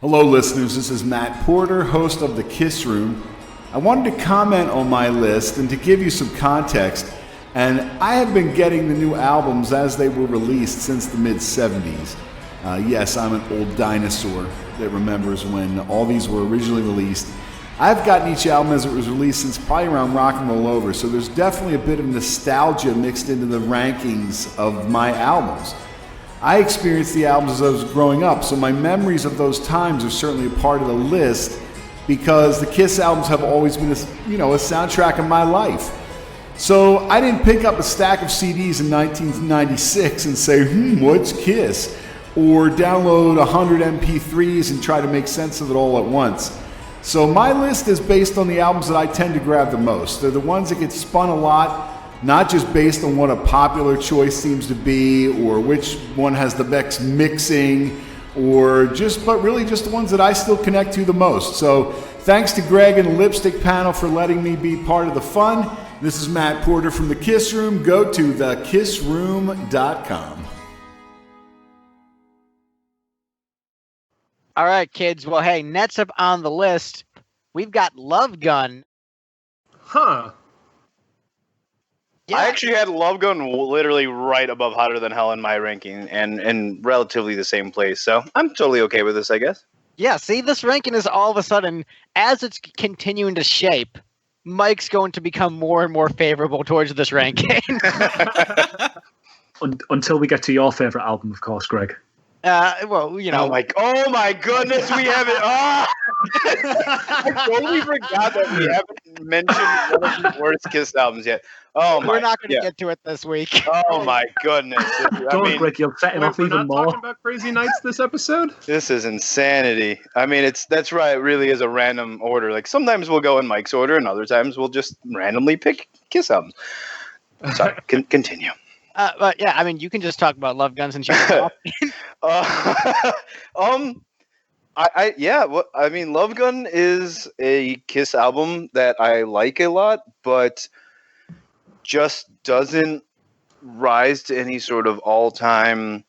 Hello, listeners. This is Matt Porter, host of the Kiss Room. I wanted to comment on my list and to give you some context. And I have been getting the new albums as they were released since the mid-'70s. Yes, I'm an old dinosaur that remembers when all these were originally released. I've gotten each album as it was released since probably around Rock and Roll Over, so there's definitely a bit of nostalgia mixed into the rankings of my albums. I experienced the albums as I was growing up, so my memories of those times are certainly a part of the list because the Kiss albums have always been a soundtrack of my life. So I didn't pick up a stack of CDs in 1996 and say, what's Kiss? Or download 100 MP3s and try to make sense of it all at once. So my list is based on the albums that I tend to grab the most. They're the ones that get spun a lot, not just based on what a popular choice seems to be or which one has the best mixing but really just the ones that I still connect to the most. So thanks to Greg and the Lipstick panel for letting me be part of the fun. This is Matt Porter from the Kiss Room. Go to thekissroom.com. All right, kids. Well, hey, next up on the list, we've got Love Gun. Huh. Yeah. I actually had Love Gun literally right above Hotter Than Hell in my ranking and relatively the same place. So I'm totally okay with this, I guess. Yeah, see, this ranking is all of a sudden, as it's continuing to shape, Mike's going to become more and more favorable towards this ranking. Until we get to your favorite album, of course, Greg. Well, you know. Oh my goodness, we haven't. I totally forgot that we haven't mentioned one of the worst Kiss albums yet. We're not going to get to it this week. Oh my goodness. Greg, you'll set him off even more. We're not talking about Crazy Nights this episode? This is insanity. I mean, that's right. It really is a random order. Like sometimes we'll go in Mike's order and other times we'll just randomly pick Kiss albums. Sorry, continue. But yeah, I mean, you can just talk about Love Guns and show Love Gun is a Kiss album that I like a lot, but just doesn't rise to any sort of all-time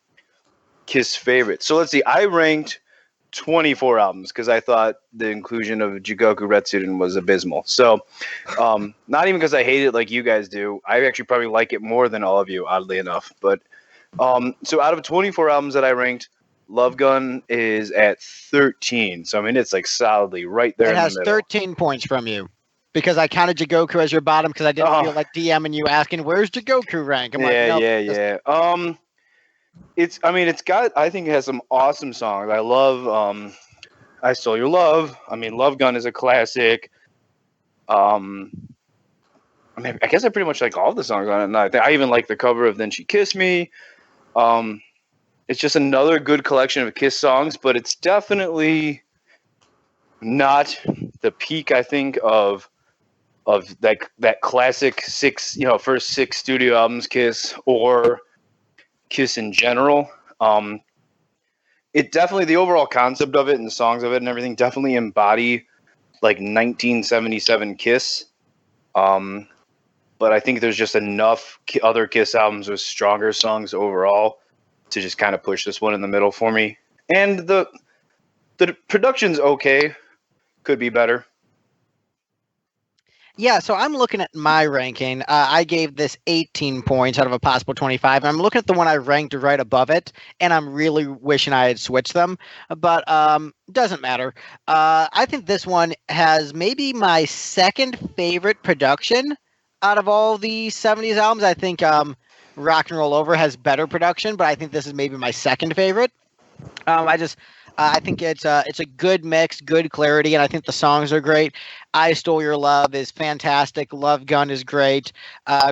Kiss favorite. So let's see, I ranked 24 albums because I thought the inclusion of Jigoku Retsuden was abysmal. So not even because I hate it like you guys do. I actually probably like it more than all of you, oddly enough. But so out of 24 albums that I ranked, Love Gun is at 13. So I mean, it's like solidly right there. It has 13 points from you because I counted Jigoku as your bottom because I didn't feel like DMing you asking where's Jigoku rank. I'm yeah. I think it has some awesome songs. I love I Stole Your Love. I mean, Love Gun is a classic. I guess I pretty much like all the songs on it. I even like the cover of Then She Kissed Me. It's just another good collection of Kiss songs, but it's definitely not the peak, I think, of that classic first 6 studio albums Kiss or Kiss in general. It definitely, the overall concept of it and the songs of it and everything definitely embody like 1977 Kiss. But I think there's just enough other Kiss albums with stronger songs overall to just kind of push this one in the middle for me. And the production's okay. Could be better. Yeah, so I'm looking at my ranking. I gave this 18 points out of a possible 25. I'm looking at the one I ranked right above it, and I'm really wishing I had switched them. But doesn't matter. I think this one has maybe my second favorite production out of all the 70s albums. I think Rock and Roll Over has better production, but I think this is maybe my second favorite. I think it's a good mix, good clarity, and I think the songs are great. I Stole Your Love is fantastic. Love Gun is great.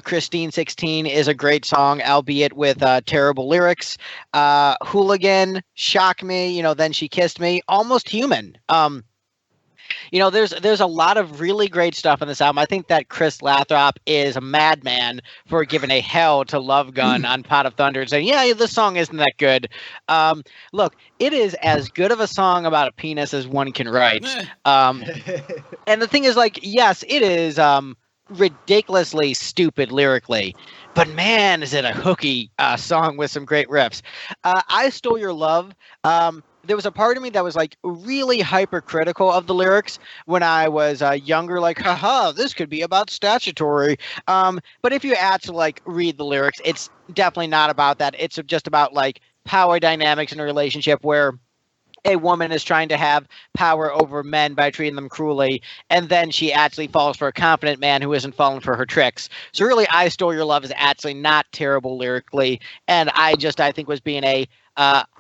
Christine 16 is a great song, albeit with terrible lyrics. Hooligan, Shock Me, Then She Kissed Me, Almost Human. There's a lot of really great stuff on this album. I think that Chris Lathrop is a madman for giving a hell to Love Gun on Pot of Thunder and saying, yeah, this song isn't that good. Look, it is as good of a song about a penis as one can write. And the thing is, yes, it is ridiculously stupid lyrically, but man, is it a hooky song with some great riffs. I Stole Your Love. there was a part of me that was like really hypercritical of the lyrics when I was younger, like, haha, this could be about statutory. But if you actually like read the lyrics, it's definitely not about that. It's just about like power dynamics in a relationship where a woman is trying to have power over men by treating them cruelly, and then she actually falls for a confident man who isn't falling for her tricks. So really, I Stole Your Love is actually not terrible lyrically, and I think was being a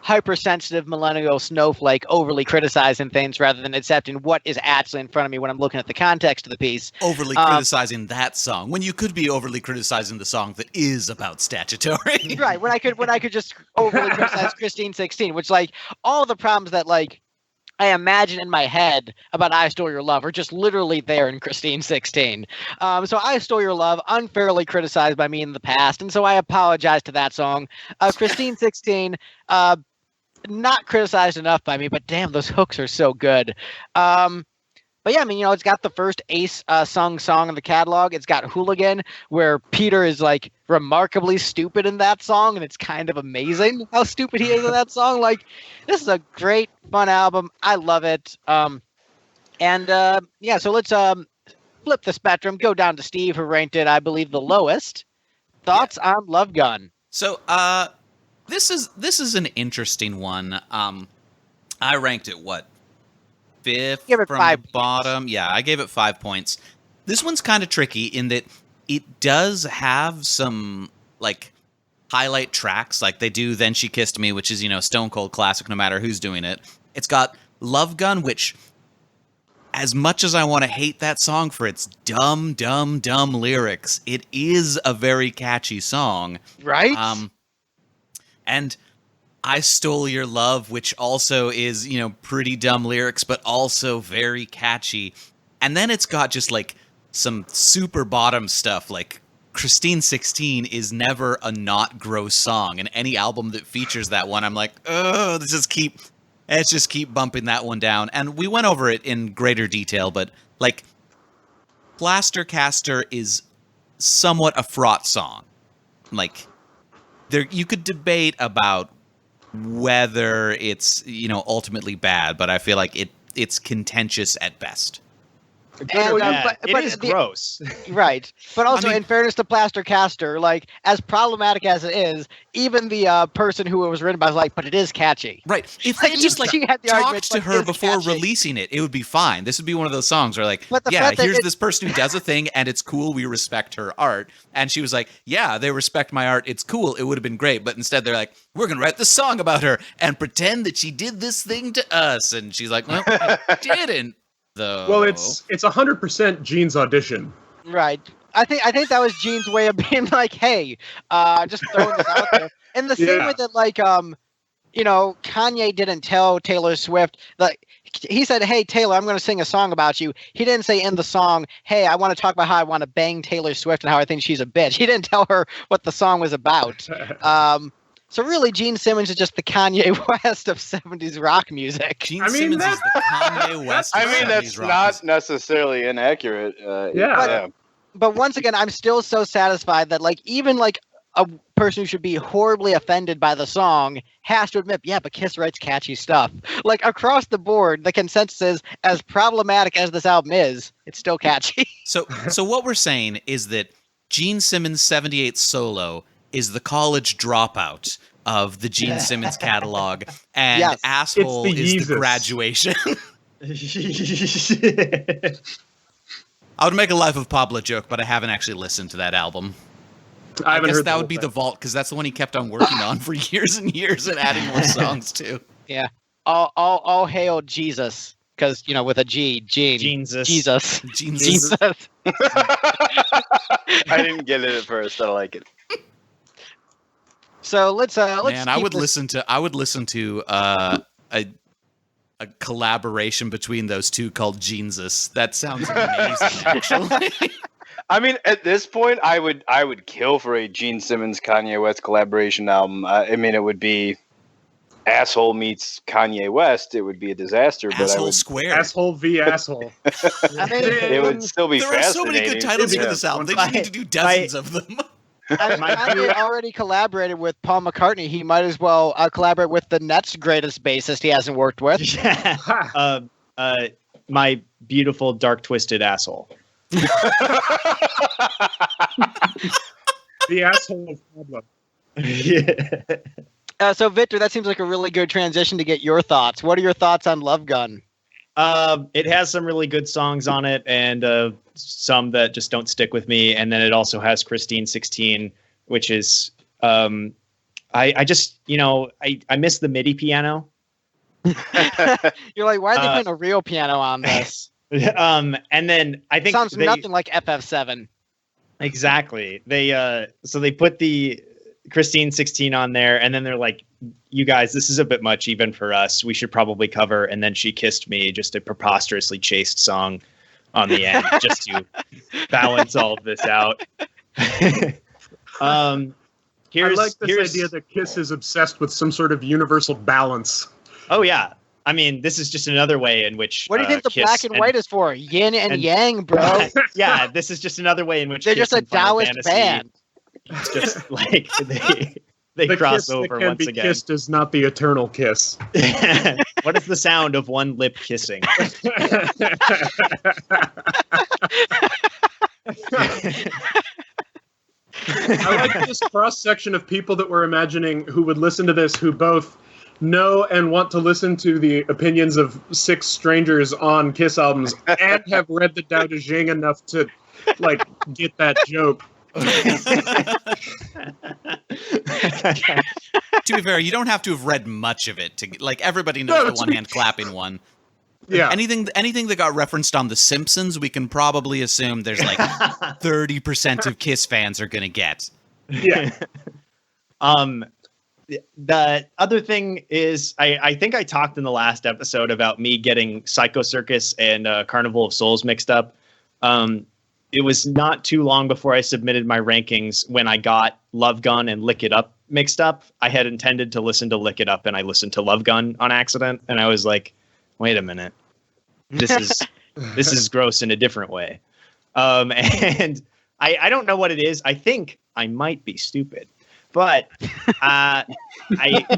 hypersensitive millennial snowflake overly criticizing things rather than accepting what is actually in front of me when I'm looking at the context of the piece. Overly criticizing that song when you could be overly criticizing the song that is about statutory. Right, when I could just overly criticize Christine 16, which like all the problems that like I imagine in my head about I Stole Your Love are just literally there in Christine 16. So I Stole Your Love, unfairly criticized by me in the past, and so I apologize to that song. Christine 16, not criticized enough by me, but damn, those hooks are so good. But yeah, I mean, it's got the first Ace sung song in the catalog. It's got Hooligan, where Peter is like remarkably stupid in that song, and it's kind of amazing how stupid he is in that song. Like, this is a great, fun album. I love it. So let's flip the spectrum, go down to Steve, who ranked it, I believe, the lowest. Thoughts on Love Gun? So, this is an interesting one. I ranked it, what? 5th from the bottom. Yeah, I gave it 5 points. This one's kind of tricky in that it does have some like highlight tracks, like they do Then She Kissed Me, which is, stone cold classic no matter who's doing it. It's got Love Gun, which, as much as I want to hate that song for its dumb lyrics, it is a very catchy song. Right? And I Stole Your Love, which also is, pretty dumb lyrics, but also very catchy. And then it's got just like some super bottom stuff. Like Christine 16 is never a not gross song. And any album that features that one, I'm like, oh, let's just keep bumping that one down. And we went over it in greater detail, but like Plaster Caster is somewhat a fraught song. Like you could debate about whether it's ultimately bad, but I feel like it's contentious at best. And, it is gross. Right. But also, in fairness to Plaster Caster, like, as problematic as it is, even the person who it was written by was like, but it is catchy. Right. If they just talked to her before releasing it, it would be fine. This would be one of those songs where like, yeah, here's this person who does a thing and it's cool. We respect her art. And she was like, yeah, they respect my art. It's cool. It would have been great. But instead they're like, we're going to write this song about her and pretend that she did this thing to us. And she's like, well, I didn't. Though. Well, it's 100% Gene's audition. Right. I think that was Gene's way of being like, hey, just throwing this out there. In the same way that like Kanye didn't tell Taylor Swift, like, he said, hey Taylor, I'm going to sing a song about you. He didn't say in the song, hey, I want to talk about how I want to bang Taylor Swift and how I think she's a bitch. He didn't tell her what the song was about. So really, Gene Simmons is just the Kanye West of 70s rock music. Simmons is the Kanye West of 70s that's rock not music. necessarily inaccurate. But once again, I'm still so satisfied that like even like a person who should be horribly offended by the song has to admit, yeah, but Kiss writes catchy stuff. Like across the board, the consensus is, as problematic as this album is, it's still catchy. So what we're saying is that Gene Simmons' 78 solo is the college dropout of the Gene Simmons catalog, and Asshole is the graduation. I would make a Life of Pablo joke, but I haven't actually listened to that album. I guess that would be the Vault, because that's the one he kept on working on for years and years and adding more songs to. Yeah. All hail Jesus. Because, with a G, Gene. Jesus. I didn't get it at first. I like it. So let's. Man, I would listen to a collaboration between those two called Jesus. That sounds amazing, actually. I mean, at this point, I would kill for a Gene Simmons Kanye West collaboration album. I mean, it would be Asshole meets Kanye West. It would be a disaster. Asshole Square. Asshole v. Asshole. I mean, it would still be fascinating. There are so many good titles for this album. They just need to do dozens of them. I mean, Kanye already collaborated with Paul McCartney. He might as well collaborate with the next greatest bassist he hasn't worked with. Yeah. My beautiful, dark, twisted asshole. The asshole of Pablo. Yeah. So, Victor, that seems like a really good transition to get your thoughts. What are your thoughts on Love Gun? It has some really good songs on it, and some that just don't stick with me. And then it also has Christine 16, which is I just I miss the MIDI piano. You're like, why are they playing a real piano on this? And then I think sounds nothing like FF7. Exactly. So they put the Christine 16 on there, and then they're like, you guys, this is a bit much even for us. We should probably cover And Then She Kissed Me, just a preposterously chaste song on the end, just to balance all of this out. I like this idea that Kiss is obsessed with some sort of universal balance. Oh, yeah. I mean, this is just another way in which what do you think the Kiss black and white is for? Yin and yang, bro. Yeah, this is just another way in which they're Kiss just a and Final Taoist Fantasy, band. It's just like they The cross kiss that over can once be again. kissed is not the eternal kiss. What is the sound of one lip kissing? I like this cross section of people that we're imagining who would listen to this, who both know and want to listen to the opinions of 6 strangers on Kiss albums and have read the Dao De Jing enough to like get that joke. To be fair, you don't have to have read much of it to like everybody knows the one hand clapping one. Yeah. Anything that got referenced on The Simpsons, we can probably assume there's like 30% of Kiss fans are gonna get. Yeah. The other thing is, I think I talked in the last episode about me getting Psycho Circus and Carnival of Souls mixed up. It was not too long before I submitted my rankings when I got Love Gun and Lick It Up mixed up. I had intended to listen to Lick It Up, and I listened to Love Gun on accident, and I was like, wait a minute. This is gross in a different way. And I don't know what it is. I think I might be stupid. But I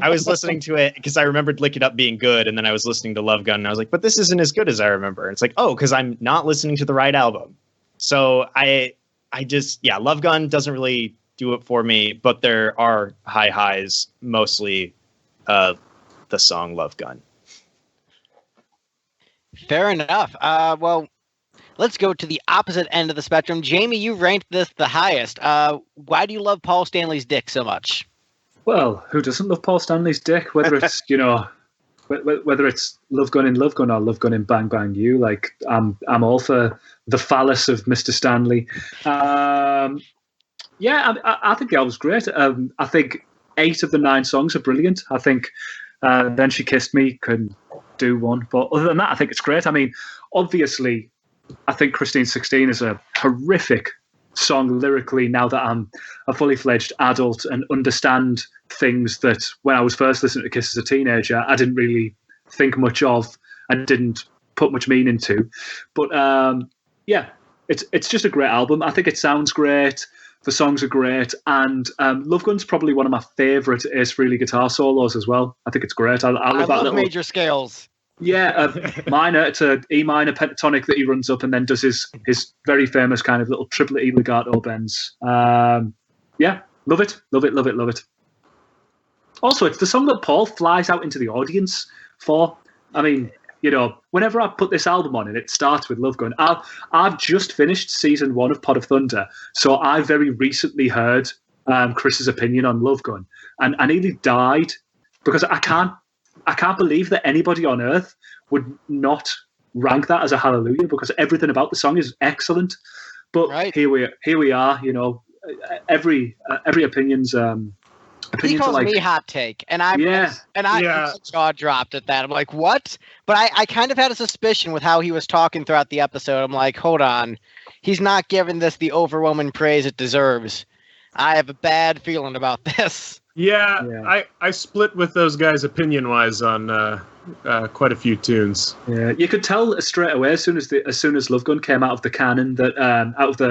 was listening to it because I remembered Lick It Up being good, and then I was listening to Love Gun, and I was like, but this isn't as good as I remember. And it's like, oh, because I'm not listening to the right album. So I just, Love Gun doesn't really do it for me, but there are high highs, mostly the song Love Gun. Fair enough. Well, let's go to the opposite end of the spectrum. Jamie, you ranked this the highest. Why do you love Paul Stanley's dick so much? Well, who doesn't love Paul Stanley's dick? Whether it's whether it's Love Gun in Love Gun or Love Gun in Bang Bang You, like I'm all for the phallus of Mr. Stanley. I think the album's great. I think 8 of the 9 songs are brilliant. I think Then She Kissed Me can do one, but other than that, I think it's great. I mean, obviously, I think Christine 16 is a horrific song lyrically now that I'm a fully fledged adult and understand things that when I was first listening to Kiss as a teenager, I didn't really think much of and didn't put much meaning to. But it's just a great album. I think it sounds great. The songs are great. And Love Gun's probably one of my favourite Ace Frehley guitar solos as well. I think it's great. I love that little major scales. Yeah, minor. It's a E minor pentatonic that he runs up and then does his very famous kind of little triplet E legato bends. Love it. Also, it's the song that Paul flies out into the audience for. I mean, whenever I put this album on and it starts with Love Gun, I've just finished season 1 of Pod of Thunder, so I very recently heard Chris's opinion on Love Gun, and I nearly died because I can't believe that anybody on earth would not rank that as a hallelujah, because everything about the song is excellent. But right. here we are. Every opinion's. He calls me hot take, and I jaw dropped at that. I'm like, what? But I kind of had a suspicion with how he was talking throughout the episode. I'm like, hold on, he's not giving this the overwhelming praise it deserves. I have a bad feeling about this. Yeah. I split with those guys opinion-wise on quite a few tunes. Yeah, you could tell straight away as soon as Love Gun came out of the cannon, that out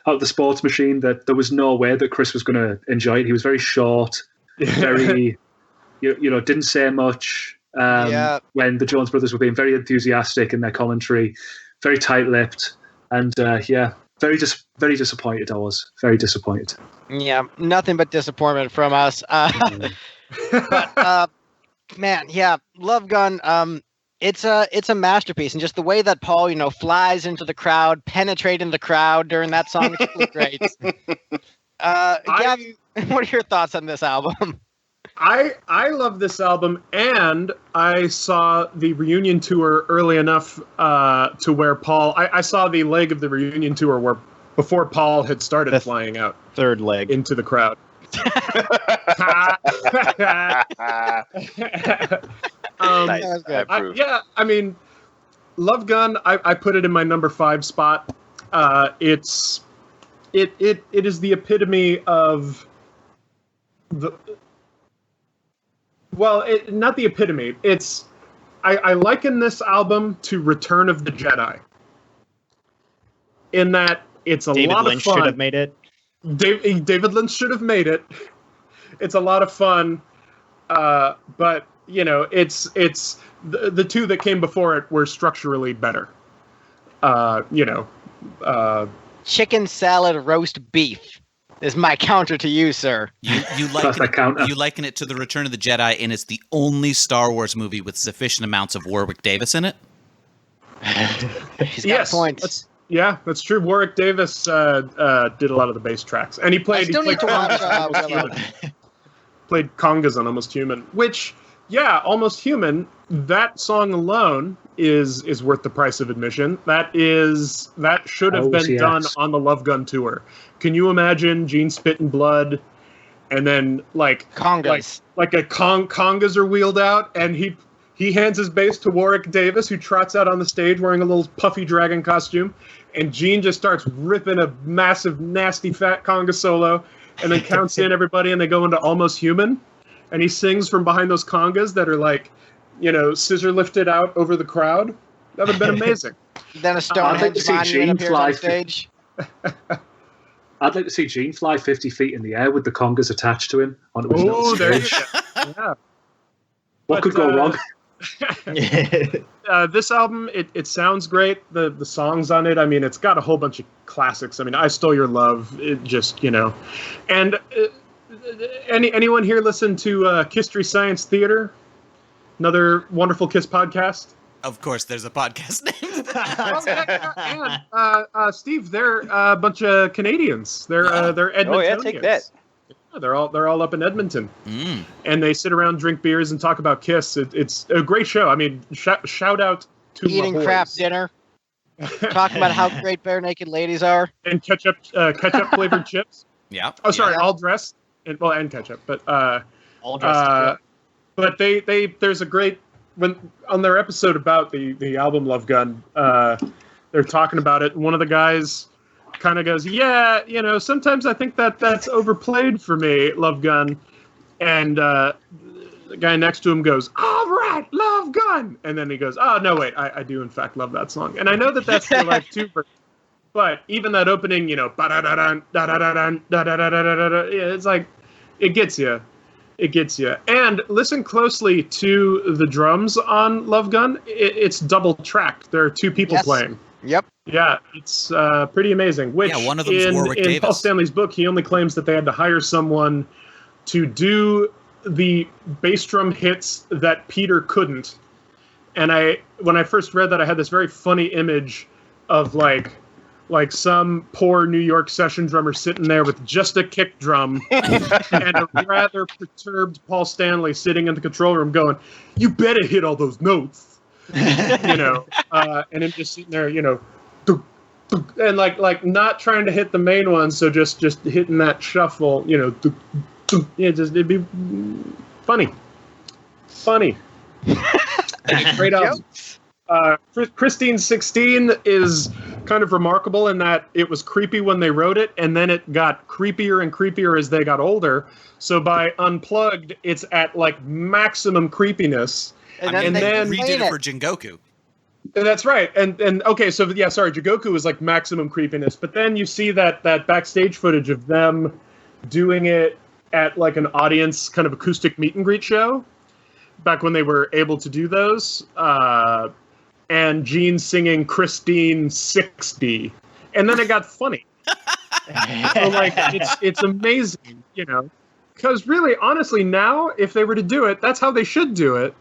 of the sports machine, that there was no way that Chris was going to enjoy it. He was very short, very didn't say much. When the Jones Brothers were being very enthusiastic in their commentary, very tight-lipped, and very disappointed. I was very disappointed. Yeah, nothing but disappointment from us. But man, yeah, Love Gun. It's a masterpiece, and just the way that Paul, flies into the crowd, penetrating the crowd during that song, it's really great. Gavin, what are your thoughts on this album? I love this album, and I saw the reunion tour early enough to where Paul. I saw the leg of the reunion tour where before Paul had started flying out. Third leg into the crowd. Nice. I mean, Love Gun. I put it in my number 5 spot. It is the epitome of the. Well, not the epitome. It's I liken this album to Return of the Jedi. In that it's a David lot Lynch of fun. should have made it. David Lynch should have made it. It's a lot of fun, but it's the two that came before it were structurally better. Chicken salad roast beef is my counter to you, sir. You liken it to the Return of the Jedi, and it's the only Star Wars movie with sufficient amounts of Warwick Davis in it. He's got points. That's true. Warwick Davis did a lot of the bass tracks, and he played. I still need to watch Willow. Played congas on Almost Human, which, Almost Human. That song alone is worth the price of admission. That should have been done on the Love Gun tour. Can you imagine Gene spitting blood, and then congas, congas are wheeled out, and he hands his bass to Warwick Davis, who trots out on the stage wearing a little puffy dragon costume, and Gene just starts ripping a massive, nasty, fat conga solo, and then counts in everybody, and they go into Almost Human, and he sings from behind those congas that are scissor lifted out over the crowd. That would have been amazing. Then a Stonehenge monument appears on stage. I'd like to see Gene fly 50 feet in the air with the congas attached to him. Oh, there you go. Yeah. What could go wrong? This album, it sounds great. The songs on it, I mean, it's got a whole bunch of classics. I mean, I Stole Your Love, it just, And anyone here listen to History Science Theater? Another wonderful Kiss podcast? Of course, there's a podcast named that. And Steve, they're a bunch of Canadians. They're Edmontonians. Oh yeah, take that. Yeah, they're all up in Edmonton, and they sit around, drink beers, and talk about Kiss. It's a great show. I mean, shout out to eating craft dinner, talking about how great bare naked ladies are, and ketchup flavored chips. Yeah. Oh, sorry, all dressed and ketchup, but all dressed. But there's a great when on their episode about the album Love Gun, they're talking about it, and one of the guys kind of goes, sometimes I think that's overplayed for me, Love Gun. And the guy next to him goes, all right, Love Gun. And then he goes, oh, no, wait, I do in fact love that song. And I know that's the Live 2 version, but even that opening, it's like, it gets you. It gets you. And listen closely to the drums on Love Gun. It's double tracked. There are 2 people playing. Yep. Yeah, it's pretty amazing. Which one of them is Warwick Davis. In Paul Stanley's book, he only claims that they had to hire someone to do the bass drum hits that Peter couldn't. And when I first read that, I had this very funny image of like some poor New York session drummer sitting there with just a kick drum and a rather perturbed Paul Stanley sitting in the control room going, "You better hit all those notes." And him just sitting there, and like not trying to hit the main one, so just hitting that shuffle, it'd be funny. Great album. Christine 16 is kind of remarkable in that it was creepy when they wrote it, and then it got creepier and creepier as they got older. So by Unplugged, it's at like maximum creepiness. And I mean, then they then- redid it for Jingoku. That's right. And okay, so yeah, sorry, Jigoku was like maximum creepiness, but then you see that backstage footage of them doing it at like an audience kind of acoustic meet and greet show back when they were able to do those. And Gene singing Christine 60. And then it got funny. So like it's amazing, you know. Because really, honestly, now if they were to do it, that's how they should do it.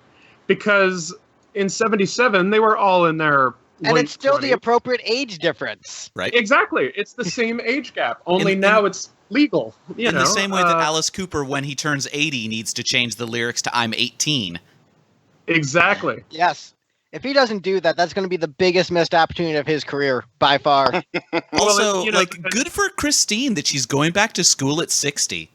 Because in '77 they were all in their And late it's still 20s. the appropriate age difference. Right? Exactly. It's the same age gap. Only In- now it's legal. You In know? the same way that Alice Cooper, when he turns 80, needs to change the lyrics to "I'm 18." Exactly. Yes. If he doesn't do that, that's going to be the biggest missed opportunity of his career by far. Also, you know, like, good for Christine that she's going back to school at 60.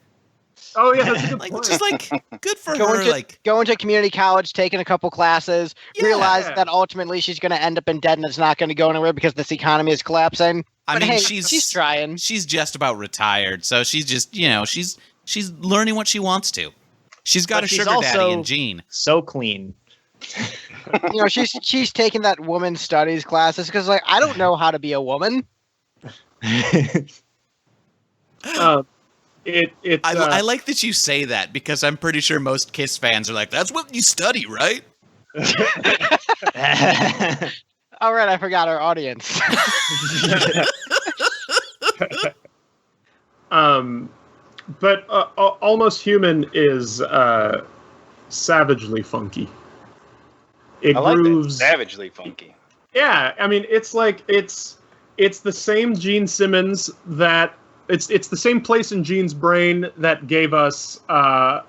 Oh yeah, that's a good Like, point. just like, good for Going her. to Like, going to community college, taking a couple classes, Yeah. realize that ultimately she's going to end up in debt and it's not going to go anywhere because this economy is collapsing. I But mean, hey, she's trying. She's just about retired, so she's just, you know, she's learning what she wants to. She's got But a she's sugar daddy also- in Gene. So clean. You know, she's taking that woman studies classes because, like, I don't know how to be a woman. It's I like that you say that because I'm pretty sure most Kiss fans are like, "That's what you study, right?" All right, I forgot our audience. but Almost Human is savagely funky. It I like that. grooves. Savagely funky. Yeah, I mean, it's like it's the same Gene Simmons that it's the same place in Gene's brain that gave us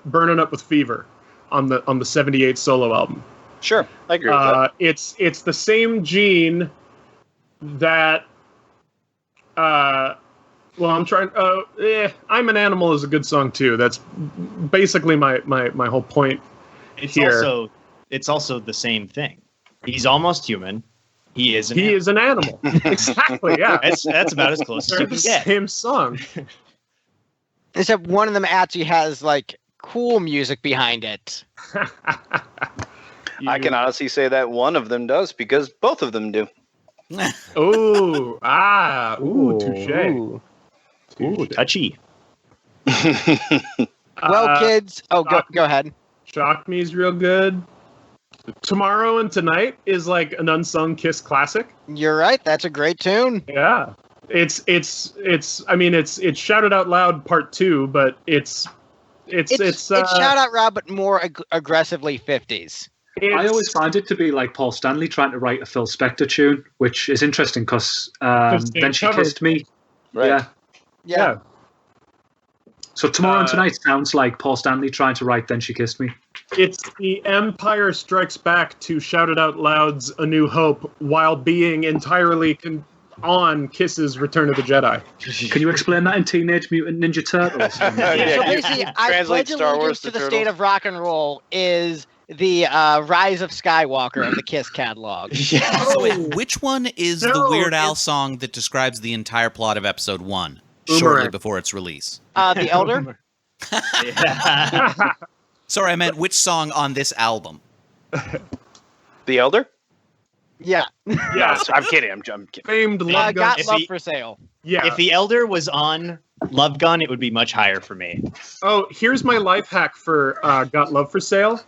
"Burning Up with Fever" on the '78 solo album. Sure, I agree with that. It's the same Gene that. Well, I'm trying. "I'm an Animal" is a good song too. That's basically my whole point. It's also the same thing. He's almost human. He is. He is an animal. Exactly. Yeah. That's about as close as They're you the can get. same song. Except one of them actually has, like, cool music behind it. I can honestly say that one of them does because both of them do. Ooh, touche. Ooh, touchy. Well, kids. Oh, go ahead. Shock Me is real good. Tomorrow and Tonight is like an unsung Kiss classic. You're right. That's a great tune. Yeah, it's I mean it's Shouted Out Loud Part 2, but it's Shout Out Rob, but more aggressively 50s. I always find it to be like Paul Stanley trying to write a Phil Spector tune, which is interesting because they Then She covered- Kissed Me. Right. yeah. So Tomorrow and Tonight sounds like Paul Stanley trying to write Then She Kissed Me. It's the Empire Strikes Back to Shouted Out Loud's A New Hope while being entirely on Kiss's Return of the Jedi. Can you explain that in Teenage Mutant Ninja Turtles? So basically, I Translate pledge Star Wars allegiance to to the Turtles. state of rock and roll is the Rise of Skywalker of the Kiss catalog. So wait, which one is the No, Weird Al it's- song that describes the entire plot of Episode 1 Boomerang. shortly before its release? The Elder? Yeah. Sorry, I meant which song on this album? The Elder? Yeah. Yeah, I'm kidding. I'm kidding. famed Love Gun. Got If Love he- for Sale. Yeah. If the Elder was on Love Gun, it would be much higher for me. Oh, here's my life hack for Got Love for Sale.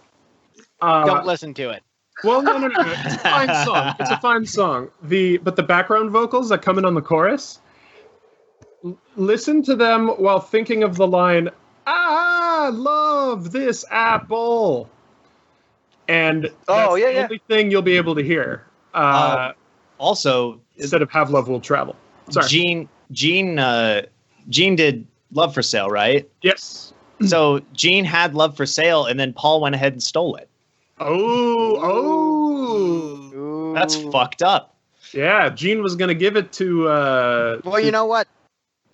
Don't listen to it. Well, no. It's a fine song. It's a fine song. But the background vocals that come in on the chorus, listen to them while thinking of the line, "I love this apple," and that's the only thing you'll be able to hear. Also, Instead of "Have Love Will Travel." Sorry. Gene did Love for Sale, right? Yes. So Gene had Love for Sale, and then Paul went ahead and stole it. Oh. That's fucked up. Yeah, Gene was gonna give it to. Well, you know what?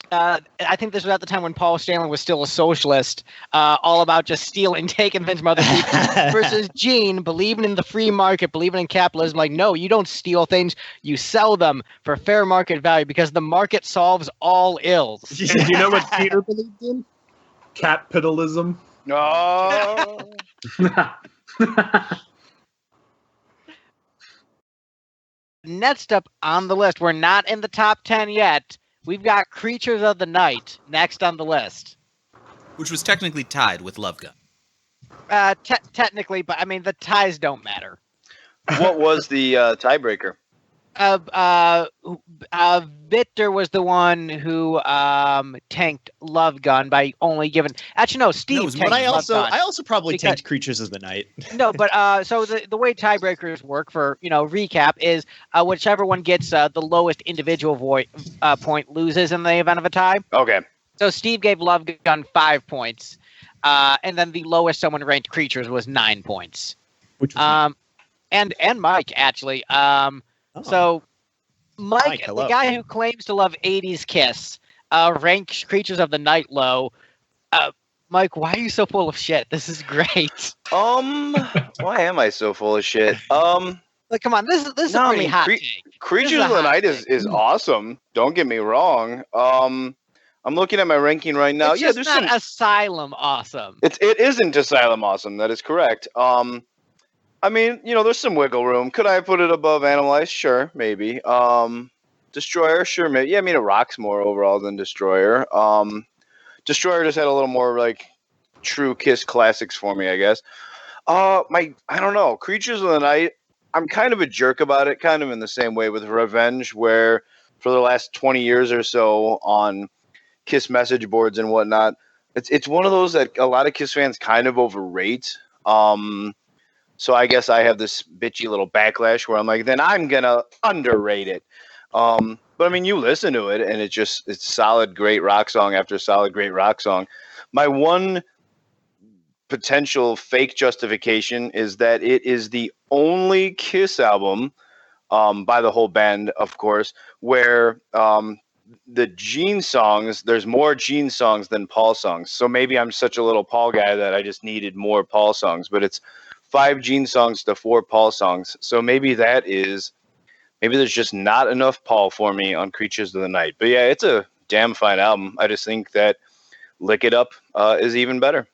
I think this was at the time when Paul Stanley was still a socialist, all about just stealing, taking things from other people, versus Gene believing in the free market, believing in capitalism. Like, no, you don't steal things, you sell them for fair market value because the market solves all ills. And do you know what Peter believed in? Capitalism. No. next up on the list, we're not in the top 10 yet. We've got Creatures of the Night next on the list. Which was technically tied with Love Gun. Technically, but I mean, the ties don't matter. What was the tiebreaker? Victor was the one who tanked Love Gun by only giving. Actually, no, Steve. No, tanked But I Love Gun. also probably Because- tanked Creatures of the Night. No, but so the way tiebreakers work for recap is whichever one gets the lowest individual point loses in the event of a tie. Okay. So Steve gave Love Gun 5 points, and then the lowest someone ranked Creatures was 9 points. Which was And Mike actually. So Mike, hello. the guy who claims to love 80s Kiss, ranks Creatures of the Night low. Mike, why are you so full of shit? This is great. Why am I so full of shit? Like, come on, this is No, a I pretty mean, hot take. Creatures This is of a the hot Night take. is awesome. Don't get me wrong. I'm looking at my ranking right now. It's Yeah, just there's not some. Asylum awesome. It isn't Asylum awesome. That is correct. I mean, there's some wiggle room. Could I put it above Animalize? Sure, maybe. Destroyer, sure, maybe. Yeah, I mean, it rocks more overall than Destroyer. Destroyer just had a little more like true Kiss classics for me, I guess. I don't know. Creatures of the Night. I'm kind of a jerk about it, kind of in the same way with Revenge, where for the last 20 years or so on Kiss message boards and whatnot, it's one of those that a lot of Kiss fans kind of overrate. So I guess I have this bitchy little backlash where I'm like, then I'm gonna underrate it. But I mean, you listen to it and it's solid, great rock song after solid, great rock song. My one potential fake justification is that it is the only Kiss album, by the whole band, of course, where the Gene songs, there's more Gene songs than Paul songs. So maybe I'm such a little Paul guy that I just needed more Paul songs, but it's 5 Gene songs to 4 Paul songs. So maybe there's just not enough Paul for me on Creatures of the Night. But yeah, it's a damn fine album. I just think that Lick It Up is even better.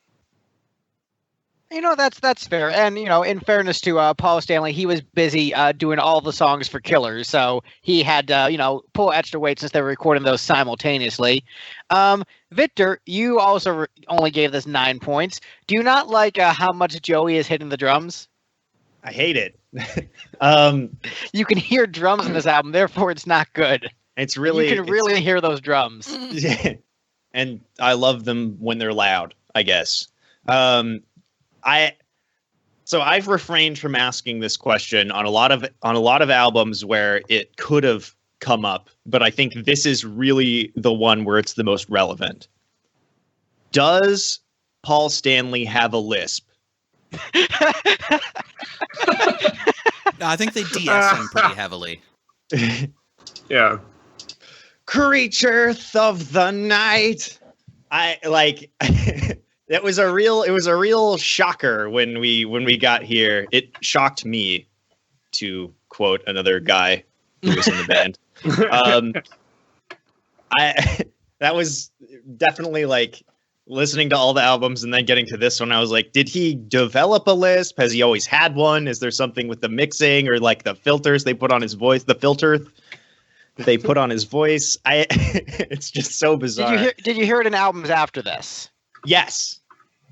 That's fair. And, in fairness to Paul Stanley, he was busy doing all the songs for Killers. So he had to, pull extra weight since they were recording those simultaneously. Victor, you also only gave this 9 points. Do you not like how much Joey is hitting the drums? I hate it. You can hear drums in this album, therefore it's not good. It's really You can really hear those drums. Yeah. And I love them when they're loud, I guess. So I've refrained from asking this question on a lot of albums where it could have come up, but I think this is really the one where it's the most relevant. Does Paul Stanley have a lisp? No, I think they DS him pretty heavily. Yeah. Creature of the Night. I like it was a real shocker when we got here. It shocked me, to quote another guy who was in the band. That was definitely like listening to all the albums and then getting to this one. I was like, did he develop a lisp? Has he always had one? Is there something with the mixing or like the filters they put on his voice? The filter they put on his voice. It's just so bizarre. Did you hear it in albums after this? Yes,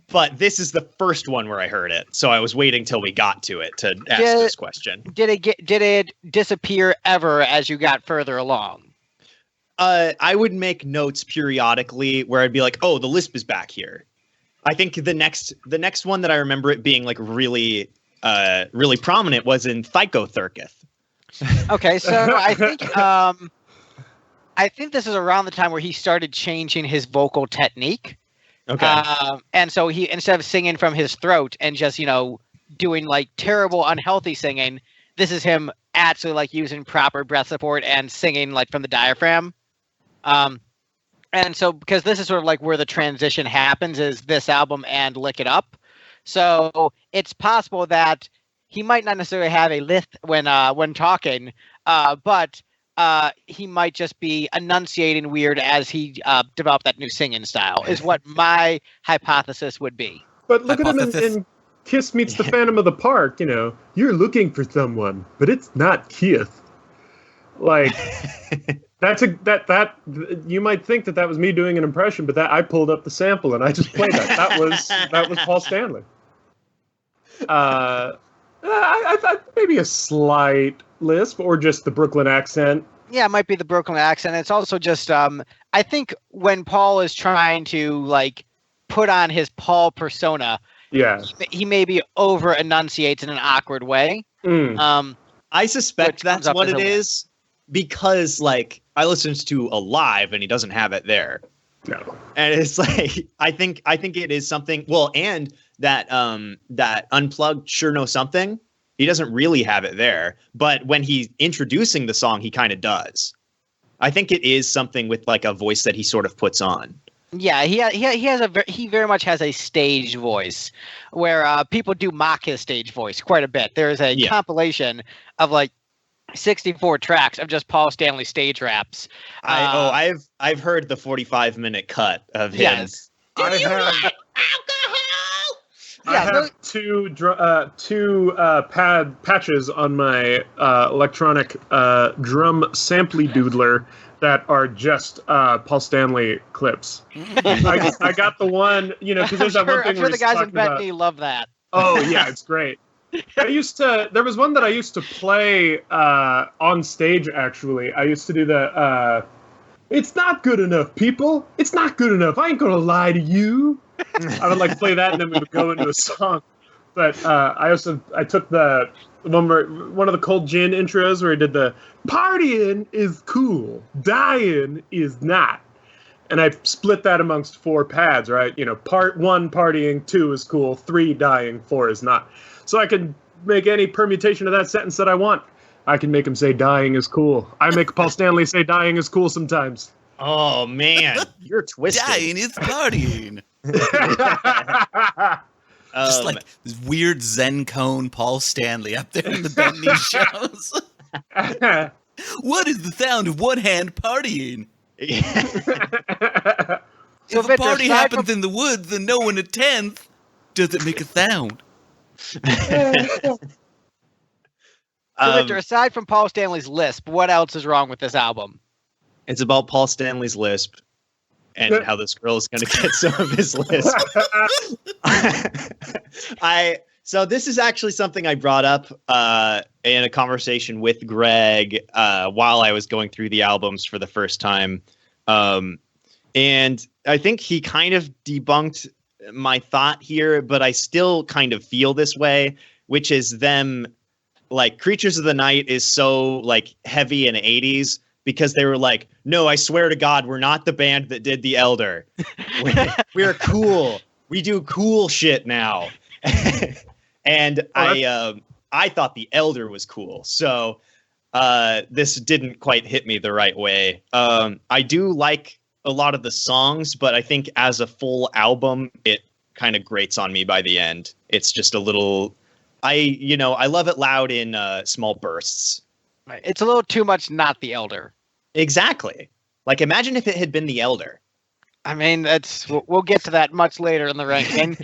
but this is the first one where I heard it, so I was waiting till we got to it to ask this question. Did it disappear ever as you got further along? I would make notes periodically where I'd be like, "Oh, the lisp is back here." I think the next one that I remember it being like really prominent was in Thicotherkith. Okay, so I think this is around the time where he started changing his vocal technique. Okay. And so he, instead of singing from his throat and just, doing like terrible, unhealthy singing, this is him actually like using proper breath support and singing like from the diaphragm. And so because this is sort of like where the transition happens is this album and Lick It Up. So it's possible that he might not necessarily have a lisp when talking, but he might just be enunciating weird as he developed that new singing style, is what my hypothesis would be. But look at him in Kiss Meets the Phantom of the Park, you're looking for someone, but it's not Kiss. Like that you might think that was me doing an impression, but that I pulled up the sample and I just played that. That was Paul Stanley. I thought maybe a slight lisp or just the Brooklyn accent. Yeah, it might be the Brooklyn accent. It's also just I think when Paul is trying to like put on his Paul persona, yeah, he maybe over enunciates in an awkward way. I suspect that's what it is because like I listened to a live and he doesn't have it there. No. And it's like I think it is something. Well, and that that Unplugged Sure Know Something, he doesn't really have it there, but when he's introducing the song, he kind of does. I think it is something with like a voice that he sort of puts on. Yeah, he very much has a stage voice where people do mock his stage voice quite a bit. There is a compilation of like 64 tracks of just Paul Stanley stage raps. I've heard the 45-minute cut of him. Yes. I have two patches on my electronic drum samply doodler that are just Paul Stanley clips. I got the one, because there's that one thing where the guys in Bethany love that. Oh yeah, it's great. There was one that I used to play on stage. Actually, I used to do the. It's not good enough, people. It's not good enough. I ain't gonna lie to you. I would like play that, and then we would go into a song. But I took the one of the Cold Gin intros where he did the partying is cool, dying is not, and I split that amongst 4 pads. Right, part 1 partying, 2 is cool, 3 dying, 4 is not. So I can make any permutation of that sentence that I want. I can make him say dying is cool. I make Paul Stanley say dying is cool sometimes. Oh man, you're twisted. Dying is partying. Just like this weird Zen cone Paul Stanley up there in the Bentley shows. What is the sound of one hand partying? If a party happens in the woods and no one attends, does it make a sound? Victor, aside from Paul Stanley's lisp, what else is wrong with this album? It's about Paul Stanley's lisp and how this girl is going to get some of his lisp. So this is actually something I brought up in a conversation with Greg while I was going through the albums for the first time. And I think he kind of debunked my thought here, but I still kind of feel this way, which is them like Creatures of the Night is so like heavy in the 80s because they were like, no, I swear to God, we're not the band that did The Elder. We're cool. We do cool shit now. And I thought The Elder was cool. So this didn't quite hit me the right way. I do like a lot of the songs, but I think as a full album, it kind of grates on me by the end. It's just a little, I love it loud in small bursts. Right. It's a little too much not The Elder. Exactly. Like imagine if it had been The Elder. I mean, we'll get to that much later in the ranking.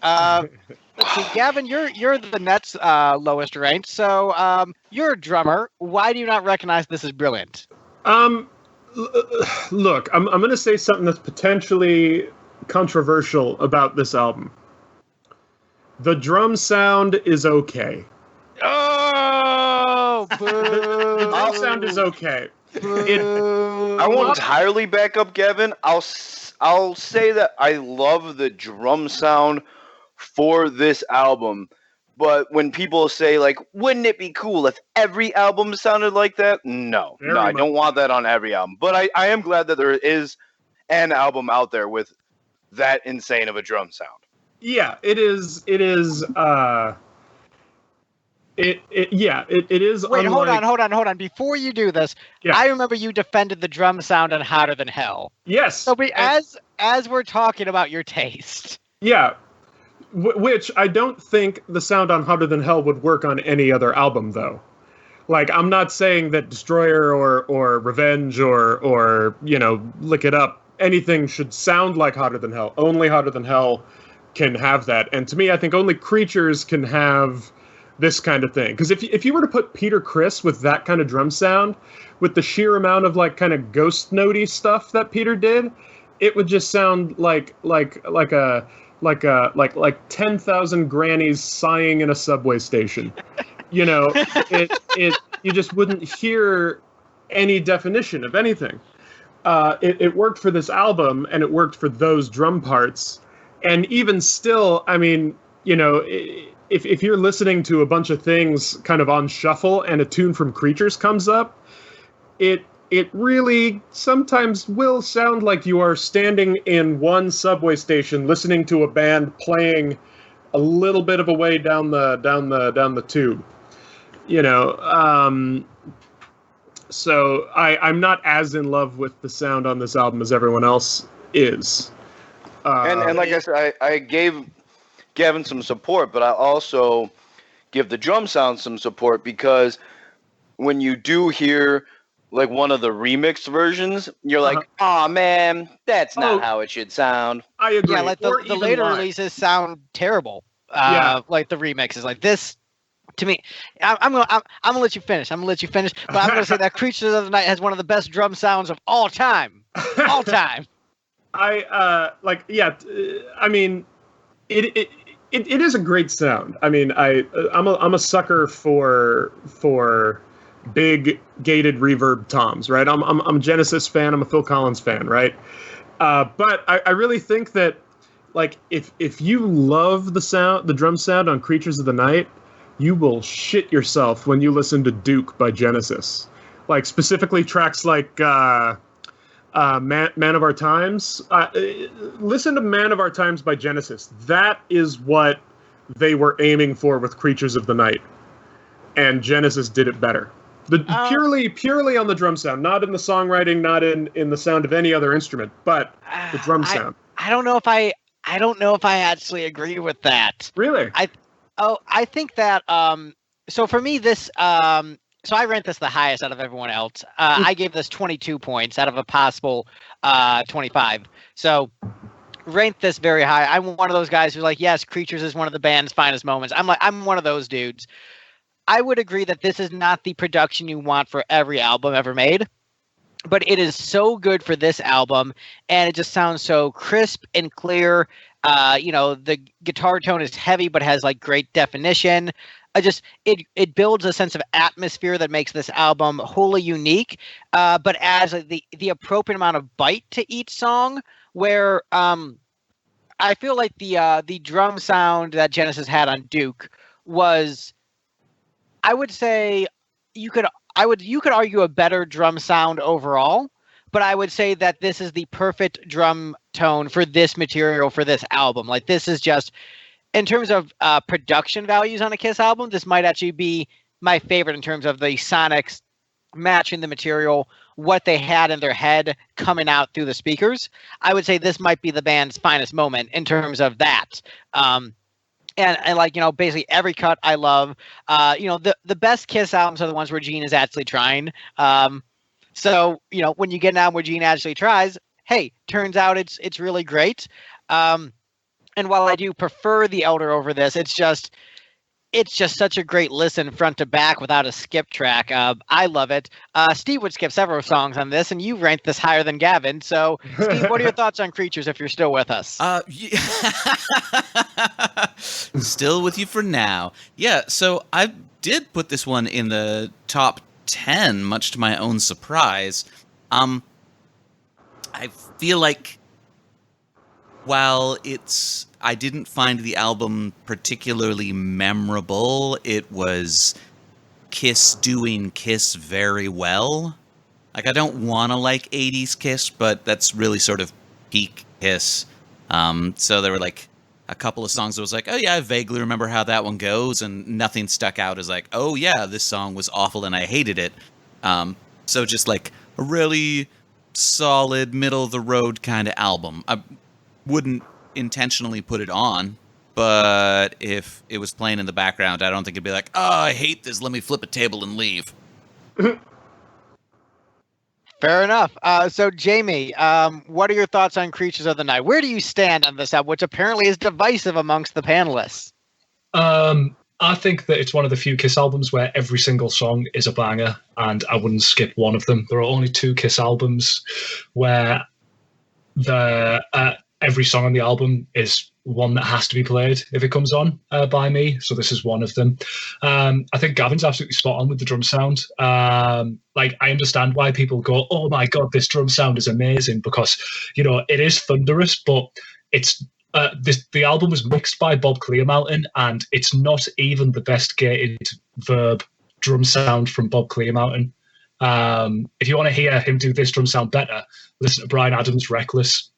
Let's see, Gavin, you're the Nets' lowest ranked, so you're a drummer. Why do you not recognize this as brilliant? Look, I'm going to say something that's potentially controversial about this album. The drum sound is okay. Oh, boo. The drum sound is okay. I won't entirely back up Gavin. I'll say that I love the drum sound for this album. But when people say, like, wouldn't it be cool if every album sounded like that? No, I don't want that on every album. But I am glad that there is an album out there with that insane of a drum sound. Yeah, it is. It is. It is. Wait, hold on. Before you do this, I remember you defended the drum sound on Hotter Than Hell. Yes. So as we're talking about your taste. Yeah. Which I don't think the sound on Hotter Than Hell would work on any other album, though. Like, I'm not saying that Destroyer or Revenge or Lick It Up, anything should sound like Hotter Than Hell. Only Hotter Than Hell can have that. And to me, I think only Creatures can have this kind of thing. Because if you were to put Peter Criss with that kind of drum sound, with the sheer amount of like kind of ghost notey stuff that Peter did, it would just sound like 10,000 grannies sighing in a subway station. You know, you just wouldn't hear any definition of anything. It worked for this album, and it worked for those drum parts. And even still, I mean, you know, if you're listening to a bunch of things kind of on shuffle and a tune from Creatures comes up, it really sometimes will sound like you are standing in one subway station listening to a band playing a little bit of a way down the tube. You know, so I'm not as in love with the sound on this album as everyone else is. And like I said, I gave Gavin some support, but I also give the drum sound some support, because when you do hear like one of the remixed versions, you're like, "Oh man, that's not how it should sound." I agree. Yeah, like the later releases sound terrible. Like the remixes, like this. To me, I'm gonna let you finish. But I'm gonna say that Creatures of the Night has one of the best drum sounds of all time. All time. I mean, it is a great sound. I mean, I'm a sucker for big gated reverb toms, right? I'm a Genesis fan. I'm a Phil Collins fan, right? But I really think that, like, if you love the drum sound on Creatures of the Night, you will shit yourself when you listen to Duke by Genesis. Like, specifically tracks like Man of Our Times. Listen to Man of Our Times by Genesis. That is what they were aiming for with Creatures of the Night. And Genesis did it better. Purely on the drum sound, not in the songwriting, not in the sound of any other instrument, but the drum sound. I don't know if I actually agree with that. Really? I think that so for me this so I rank this the highest out of everyone else. I gave this 22 points out of a possible 25. So ranked this very high. I'm one of those guys who's like, yes, Creatures is one of the band's finest moments. I'm one of those dudes. I would agree that this is not the production you want for every album ever made, but it is so good for this album, and it just sounds so crisp and clear. You know, the guitar tone is heavy, but has like great definition. It builds a sense of atmosphere that makes this album wholly unique, but adds the appropriate amount of bite to each song. Where I feel like the drum sound that Genesis had on Duke was, I would say, you could argue a better drum sound overall. But I would say that this is the perfect drum tone for this material, for this album. Like, this is just, in terms of production values on a Kiss album, this might actually be my favorite in terms of the sonics matching the material, what they had in their head coming out through the speakers. I would say this might be the band's finest moment in terms of that. And like, you know, basically every cut I love. You know, the best Kiss albums are the ones where Gene is actually trying. So, you know, when you get an album where Gene actually tries, hey, turns out it's really great. And while I do prefer The Elder over this, it's just such a great listen front to back without a skip track. I love it. Steve would skip several songs on this, and you ranked this higher than Gavin. So, Steve, what are your thoughts on Creatures if you're still with us? Still with you for now. Yeah, so I did put this one in the top 10, much to my own surprise. I feel like while I didn't find the album particularly memorable, it was Kiss doing Kiss very well. Like, I don't want to like 80s Kiss, but that's really sort of peak Kiss. So there were like a couple of songs that was like, oh yeah, I vaguely remember how that one goes, and nothing stuck out as like, oh yeah, this song was awful and I hated it. So just like a really solid, middle of the road kind of album. I wouldn't intentionally put it on, but if it was playing in the background, I don't think it'd be like, oh, I hate this, let me flip a table and leave. Fair enough. So, Jamie, what are your thoughts on Creatures of the Night? Where do you stand on this album, which apparently is divisive amongst the panelists? I think that it's one of the few Kiss albums where every single song is a banger, and I wouldn't skip one of them. There are only 2 Kiss albums where every song on the album is one that has to be played if it comes on by me. So this is one of them. I think Gavin's absolutely spot on with the drum sound. Like, I understand why people go, "Oh my god, this drum sound is amazing," because, you know, it is thunderous, but it's the album was mixed by Bob Clearmountain, and it's not even the best gated verb drum sound from Bob Clearmountain. If you want to hear him do this drum sound better, listen to Bryan Adams' Reckless.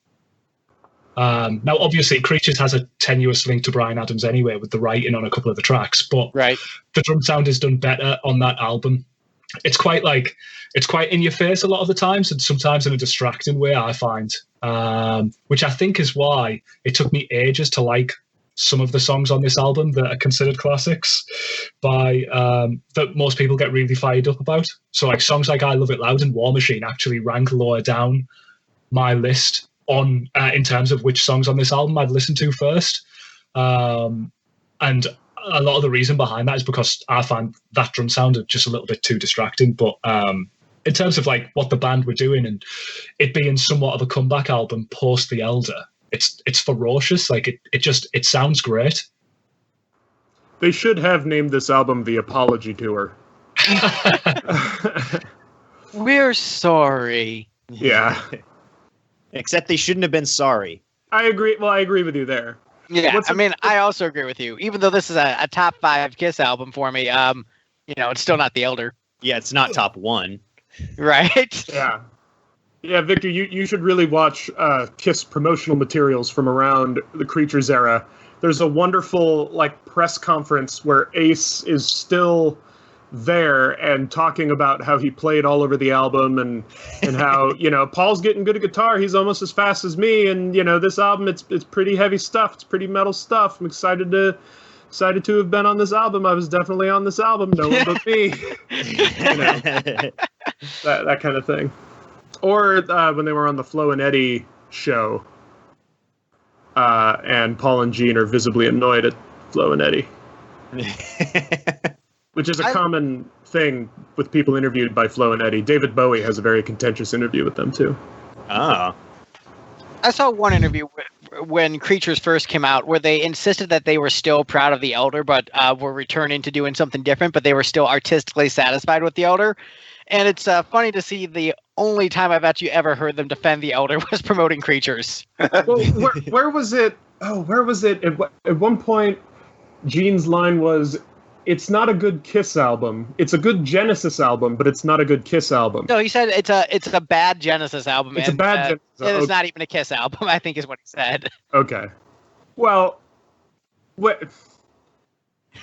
Now, obviously, Creatures has a tenuous link to Bryan Adams anyway with the writing on a couple of the tracks, but the drum sound is done better on that album. It's quite in your face a lot of the times, and sometimes in a distracting way, I find, which I think is why it took me ages to like some of the songs on this album that are considered classics that most people get really fired up about. So like songs like I Love It Loud and War Machine actually rank lower down my list on in terms of which songs on this album I'd listen to first. And a lot of the reason behind that is because I find that drum sound just a little bit too distracting. But in terms of like what the band were doing and it being somewhat of a comeback album post The Elder, it's ferocious. Like it sounds great. They should have named this album The Apology Tour. We're sorry. Yeah. Except they shouldn't have been sorry. I agree. Well, I agree with you there. Yeah, I also agree with you. Even though this is a top 5 Kiss album for me, it's still not The Elder. Yeah, it's not top 1. Right? Yeah. Yeah, Victor, you should really watch Kiss promotional materials from around the Creatures era. There's a wonderful press conference where Ace is still there and talking about how he played all over the album and how Paul's getting good at guitar, he's almost as fast as me, and this album it's pretty heavy stuff, it's pretty metal stuff. I'm excited to have been on this album. I was definitely on this album, no one but me. That kind of thing. Or when they were on the Flo and Eddie show, and Paul and Gene are visibly annoyed at Flo and Eddie. Which is a common thing with people interviewed by Flo and Eddie. David Bowie has a very contentious interview with them, too. Ah. I saw one interview when Creatures first came out where they insisted that they were still proud of The Elder, but were returning to doing something different, but they were still artistically satisfied with The Elder. And it's funny to see the only time I've actually ever heard them defend The Elder was promoting Creatures. Well, where was it? Oh, where was it? At one point, Gene's line was, "It's not a good Kiss album. It's a good Genesis album, but it's not a good Kiss album." No, he said it's a bad Genesis album. It's a bad Genesis album. It's not even a Kiss album, I think is what he said. Okay. Well,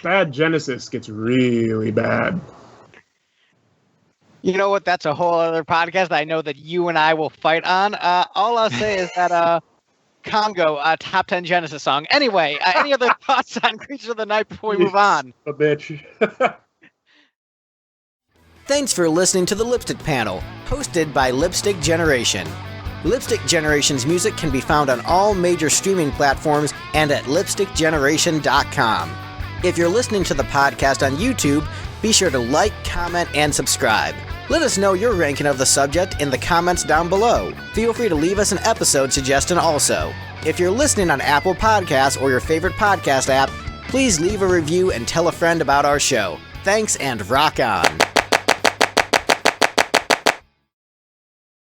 bad Genesis gets really bad. You know what? That's a whole other podcast I know that you and I will fight on. All I'll say is that Congo, top 10 Genesis song. Anyway, any other thoughts on Creatures of the Night before we move on? A bitch. Thanks for listening to the Lipstick Panel, hosted by Lipstick Generation. Lipstick Generation's music can be found on all major streaming platforms and at lipstickgeneration.com. If you're listening to the podcast on YouTube, be sure to like, comment, and subscribe. Let us know your ranking of the subject in the comments down below. Feel free to leave us an episode suggestion also. If you're listening on Apple Podcasts or your favorite podcast app, please leave a review and tell a friend about our show. Thanks and rock on.